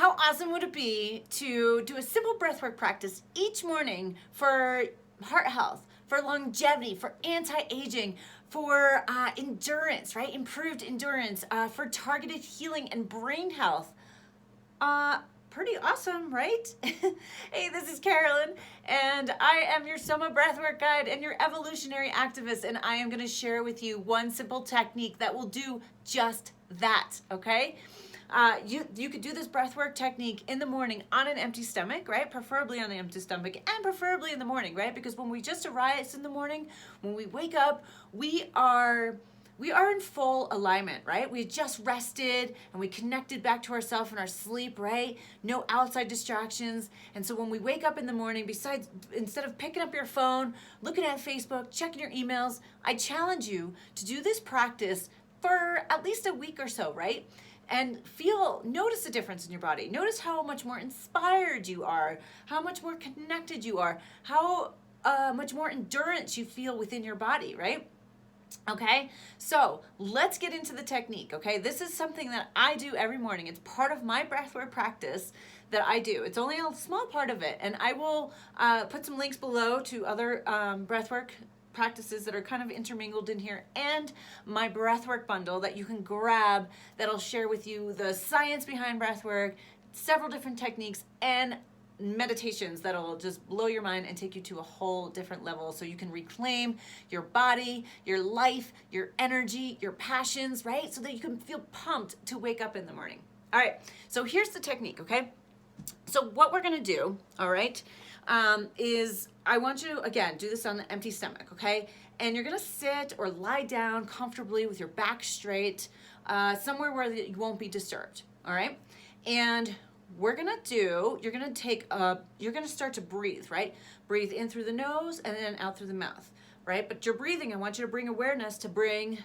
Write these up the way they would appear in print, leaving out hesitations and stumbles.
How awesome would it be to do a simple breathwork practice each morning for heart health, for longevity, for anti-aging, for endurance, right? Improved endurance, for targeted healing and brain health. Pretty awesome, right? Hey, this is Carolyn, and I am your Soma Breathwork Guide and your evolutionary activist, and I am going to share with you one simple technique that will do just that, okay? You could do this breathwork technique in the morning on an empty stomach, right? Preferably on an empty stomach, and preferably in the morning, right? Because when we just arise in the morning, when we wake up, we are in full alignment, right? We just rested and we connected back to ourselves in our sleep, right? No outside distractions. And so when we wake up in the morning, instead of picking up your phone, looking at Facebook, checking your emails, I challenge you to do this practice for at least a week or so, right? And notice the difference in your body. Notice how much more inspired you are, how much more connected you are, how much more endurance you feel within your body, right? Okay, so let's get into the technique, okay? This is something that I do every morning. It's part of my breathwork practice that I do. It's only a small part of it, and I will put some links below to other breathwork practices that are kind of intermingled in here, and my breathwork bundle that you can grab that'll share with you the science behind breathwork, several different techniques, and meditations that'll just blow your mind and take you to a whole different level so you can reclaim your body, your life, your energy, your passions, right? So that you can feel pumped to wake up in the morning. All right, so here's the technique, okay? So what we're gonna do, all right, is I want you to, again, do this on an empty stomach, okay? And you're gonna sit or lie down comfortably with your back straight, somewhere where you won't be disturbed, all right? And you're gonna start to breathe, right? Breathe in through the nose and then out through the mouth, right? But you're breathing, I want you to bring awareness to breathe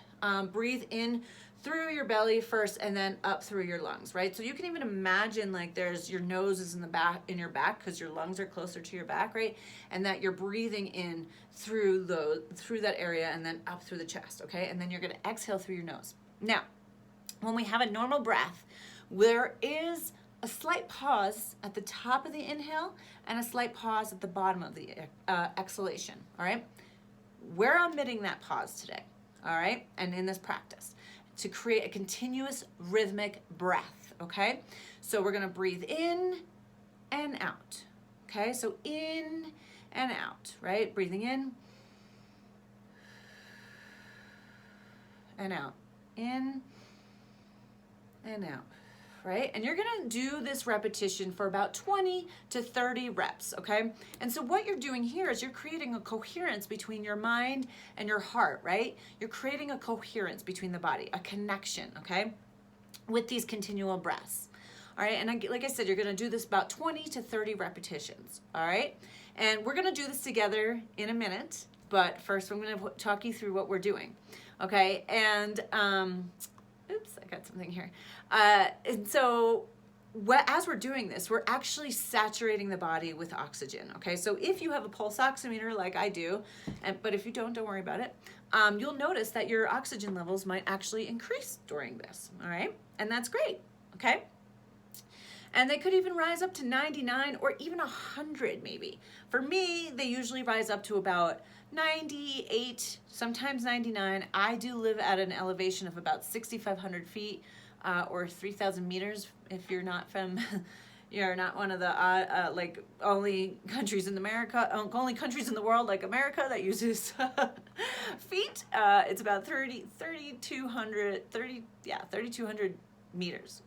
in through your belly first and then up through your lungs, right? So you can even imagine like your nose is in your back because your lungs are closer to your back, right? And that you're breathing in through that area and then up through the chest, okay? And then you're gonna exhale through your nose. Now, when we have a normal breath, there is a slight pause at the top of the inhale and a slight pause at the bottom of the exhalation, all right? We're omitting that pause today, all right? And in this practice, to create a continuous rhythmic breath, okay? So we're gonna breathe in and out, okay? So in and out, right? Breathing in and out, in and out. Right? And you're gonna do this repetition for about 20 to 30 reps, okay? And so what you're doing here is you're creating a coherence between your mind and your heart, right? You're creating a coherence between the body, a connection, okay? With these continual breaths, all right? And like I said, you're gonna do this about 20 to 30 repetitions, all right? And we're gonna do this together in a minute, but first I'm gonna talk you through what we're doing, okay? And, oops, I got something here. And so as we're doing this, we're actually saturating the body with oxygen, okay? So if you have a pulse oximeter like I do, but if you don't worry about it, you'll notice that your oxygen levels might actually increase during this, all right? And that's great, okay? And they could even rise up to 99 or even 100 maybe. For me, they usually rise up to about 98, sometimes 99. I do live at an elevation of about 6,500 feet or 3,000 meters if you're not from, you're not one of the like only countries in only countries in the world like America that uses feet. It's about 3,200 meters.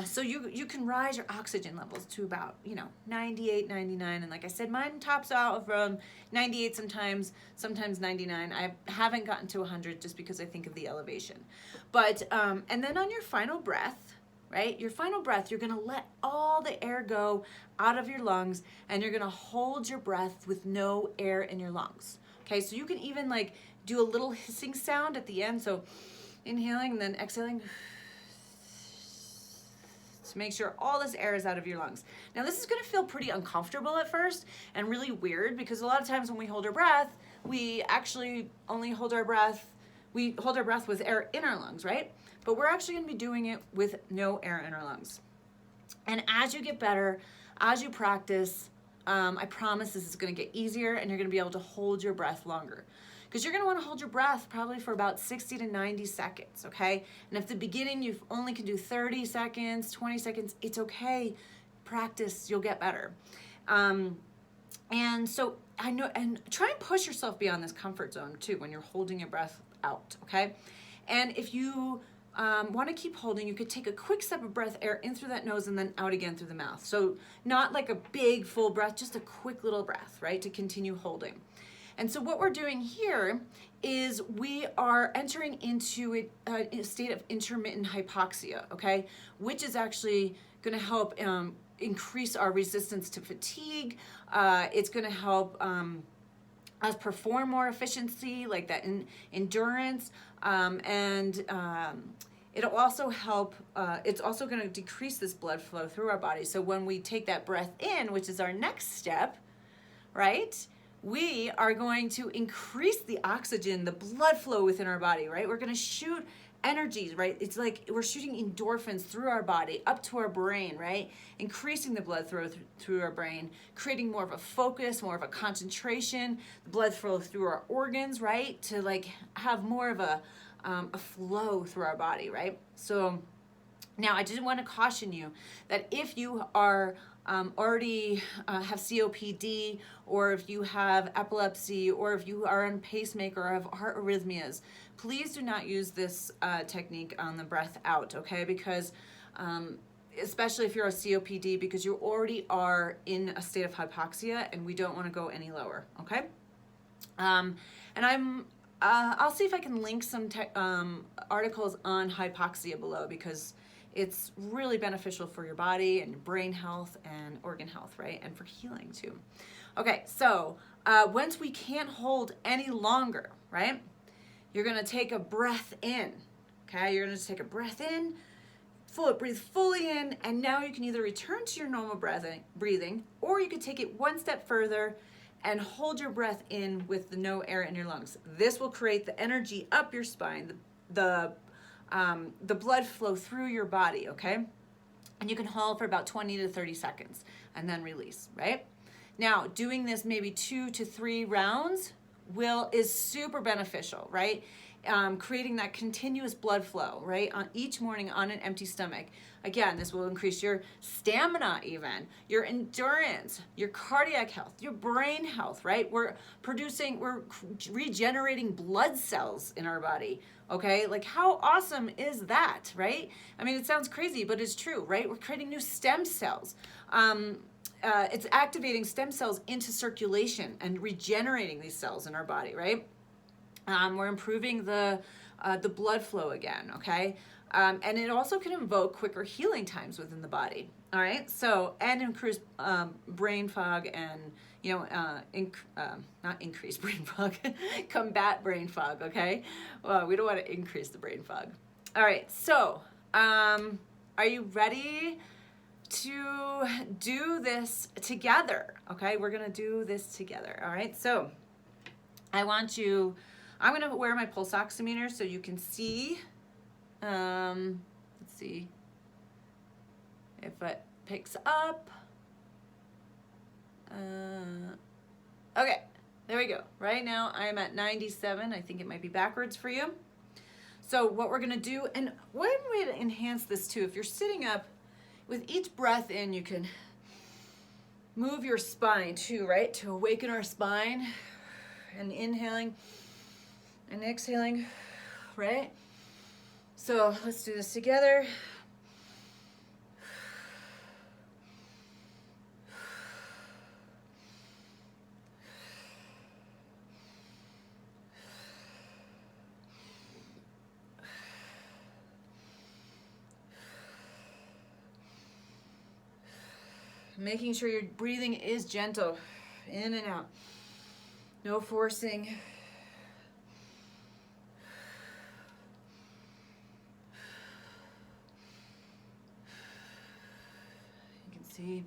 So you can rise your oxygen levels to about 98, 99, and like I said, mine tops out from 98 sometimes 99. I haven't gotten to 100 just because I think of the elevation. But and then on your final breath, right? Your final breath, you're gonna let all the air go out of your lungs, and you're gonna hold your breath with no air in your lungs. Okay, so you can even like do a little hissing sound at the end. So inhaling and then exhaling, to make sure all this air is out of your lungs. Now this is gonna feel pretty uncomfortable at first and really weird because a lot of times when we hold our breath, we actually only hold our breath, we hold our breath with air in our lungs, right? but we're actually going to be doing it with no air in our lungs. And as you get better, as you practice, I promise this is going to get easier, and you're going to be able to hold your breath longer. Because you're going to want to hold your breath probably for about 60 to 90 seconds, okay? And if at the beginning you only can do 30 seconds, 20 seconds, it's okay. Practice, you'll get better. And so I know, and try and push yourself beyond this comfort zone too when you're holding your breath out, okay? And if you want to keep holding, you could take a quick step of breath air in through that nose and then out again through the mouth. So not like a big full breath, just a quick little breath, right, to continue holding. And so what we're doing here is we are entering into a state of intermittent hypoxia, okay, which is actually going to help increase our resistance to fatigue. It's going to help us perform more efficiency, like that endurance, and it'll also help, it's also going to decrease this blood flow through our body. So when we take that breath in, which is our next step, right, we are going to increase the oxygen, the blood flow within our body, right? We're going to shoot energies, right? It's like we're shooting endorphins through our body up to our brain, right? Increasing the blood flow through our brain, creating more of a focus, more of a concentration, the blood flow through our organs, right? To like have more of a flow through our body, right? So now I did want to caution you that if you are already have COPD, or if you have epilepsy, or if you are on a pacemaker or have heart arrhythmias, please do not use this technique on the breath out, okay? Because especially if you're a COPD, because you already are in a state of hypoxia, and we don't want to go any lower, okay? And I'll see if I can link some articles on hypoxia below, because it's really beneficial for your body and brain health and organ health, right? And for healing too. Okay, so once we can't hold any longer, right? You're gonna take a breath in, okay? You're gonna just take a breath in, breathe fully in, and now you can either return to your normal breathing, or you could take it one step further and hold your breath in with no air in your lungs. This will create the energy up your spine, the blood flow through your body, okay? And you can hold for about 20 to 30 seconds and then release, right? Now, doing this maybe 2 to 3 rounds is super beneficial, right? Creating that continuous blood flow, right? On each morning on an empty stomach. Again, this will increase your stamina even, your endurance, your cardiac health, your brain health, right? We're regenerating blood cells in our body, okay? Like how awesome is that, right? I mean, it sounds crazy, but it's true, right? We're creating new stem cells. It's activating stem cells into circulation and regenerating these cells in our body, right? We're improving the blood flow again, okay? And it also can invoke quicker healing times within the body, all right? So, and increase brain fog and, you know, not increase brain fog, combat brain fog, okay? Well, we don't want to increase the brain fog. All right, so are you ready to do this together? Okay, we're gonna do this together, all right? So I'm gonna wear my pulse oximeter so you can see. Let's see if it picks up. Okay, there we go. Right now I'm at 97. I think it might be backwards for you. So what we're gonna do, and one way to enhance this too, if you're sitting up, with each breath in, you can move your spine too, right? To awaken our spine, and inhaling and exhaling, right? So let's do this together. Making sure your breathing is gentle, in and out. No forcing. You can see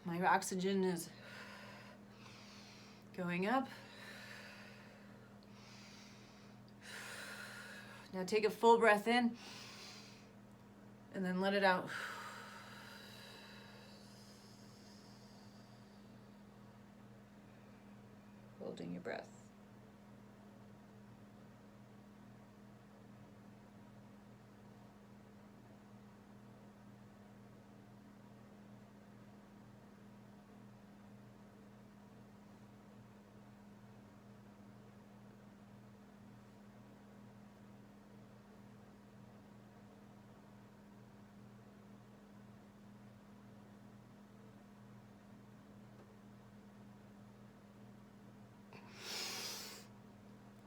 my oxygen is going up. Now take a full breath in and then let it out. Holding your breath.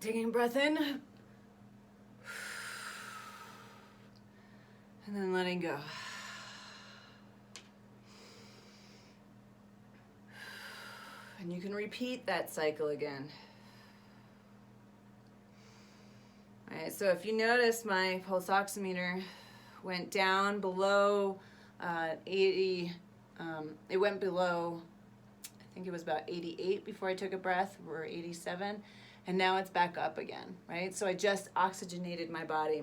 Taking a breath in, and then letting go. And you can repeat that cycle again. All right, so if you notice, my pulse oximeter went down below 80, it went below, I think it was about 88 before I took a breath, or 87. And now it's back up again, right? So I just oxygenated my body.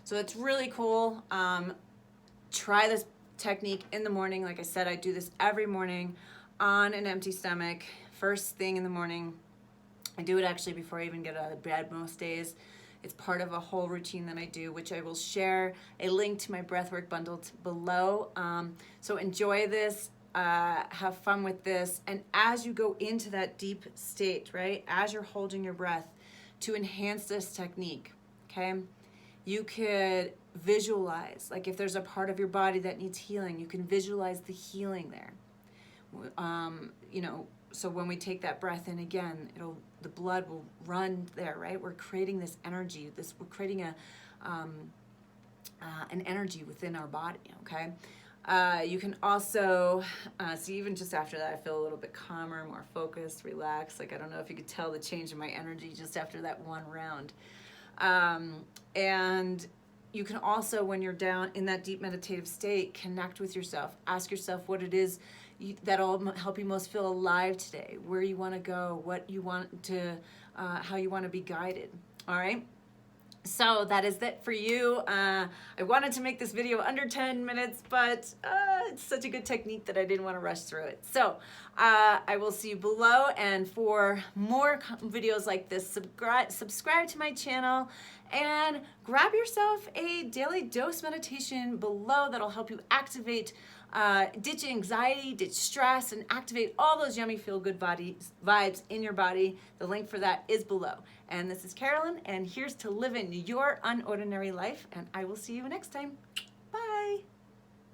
So it's really cool. Try this technique in the morning. Like I said, I do this every morning on an empty stomach, first thing in the morning. I do it actually before I even get out of bed most days. It's part of a whole routine that I do, which I will share a link to my breathwork bundle below. So enjoy this. Have fun with this, and as you go into that deep state, right, as you're holding your breath, to enhance this technique, okay, you could visualize, like if there's a part of your body that needs healing, you can visualize the healing there. You know, so when we take that breath in again, the blood will run there, right? We're creating this energy, we're creating an energy within our body, okay? You can also, see even just after that, I feel a little bit calmer, more focused, relaxed. Like, I don't know if you could tell the change in my energy just after that one round. And you can also, when you're down in that deep meditative state, connect with yourself. Ask yourself what it is that'll help you most feel alive today, where you want to go, what you want to, how you want to be guided. All right? So that is it for you. I wanted to make this video under 10 minutes, but it's such a good technique that I didn't want to rush through it. So I will see you below, and for more videos like this, subscribe to my channel and grab yourself a daily dose meditation below that'll help you activate, ditch anxiety, ditch stress, and activate all those yummy feel-good vibes in your body. The link for that is below. And this is Carolyn, and here's to living your unordinary life, and I will see you next time.